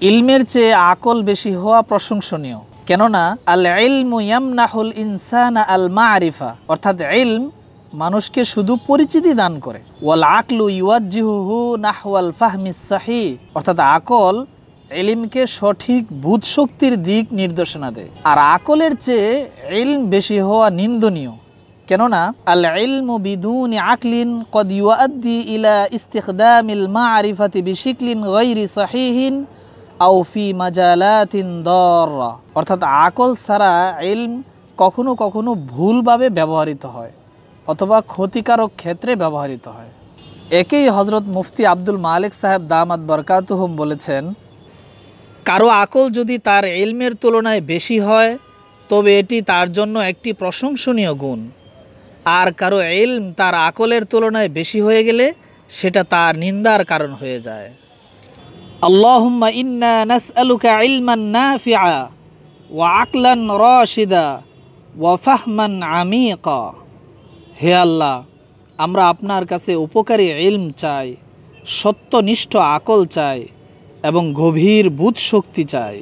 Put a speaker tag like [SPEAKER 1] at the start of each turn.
[SPEAKER 1] ইলমের চেয়ে আকল বেশি হওয়া প্রশংসনীয়, কেননা আল ইলমু ইয়ামনাহুল ইনসানা আল মারিফা, অর্থাৎ ইলম মানুষকে শুধু পরিচিতি দান করে। ওয়াল আকলু ইউয়াজ্জিহুহু নাহওয়াল ফাহমিস সাহিহ, অর্থাৎ আকল ইলমকে সঠিক বুঝ শক্তির দিক নির্দেশনা দেয়। আর আকলের চেয়ে ইলম বেশি হওয়া নিন্দনীয়, কেননা আল ইলমু বিদুনি আকলিন কদ ইউআদ্দি ইলা ইস্তিখদামিল মারিফাতি বিশিকলিন গায়রি সাহিহিন আও ফি মাজালাতিন দাররা, অর্থাৎ আকল ছাড়া ইলম কখনো কখনো ভুলভাবে ব্যবহৃত হয় অথবা ক্ষতিকারক ক্ষেত্রে ব্যবহৃত হয়। একেই হজরত মুফতি আব্দুল মালিক সাহেব দামাত বরকাতুহুম বলেছেন, কারো আকল যদি তার ইলমের তুলনায় বেশি হয় তবে এটি তার জন্য একটি প্রশংসনীয় গুণ, আর কারো ইলম তার আকলের তুলনায় বেশি হয়ে গেলে সেটা তার নিন্দার কারণ হয়ে যায়। আল্লাহুম্মা ইন্না নাসআলুকা ইলমান নাফিআ ওয়া আকলান রাশিদা ওয়া ফাহমান আমিকা, হে আল্লাহ, আমরা আপনার কাছে উপকারী ইলম চাই, সত্যনিষ্ঠ আকল চাই এবং গভীর বুঝ শক্তি চাই।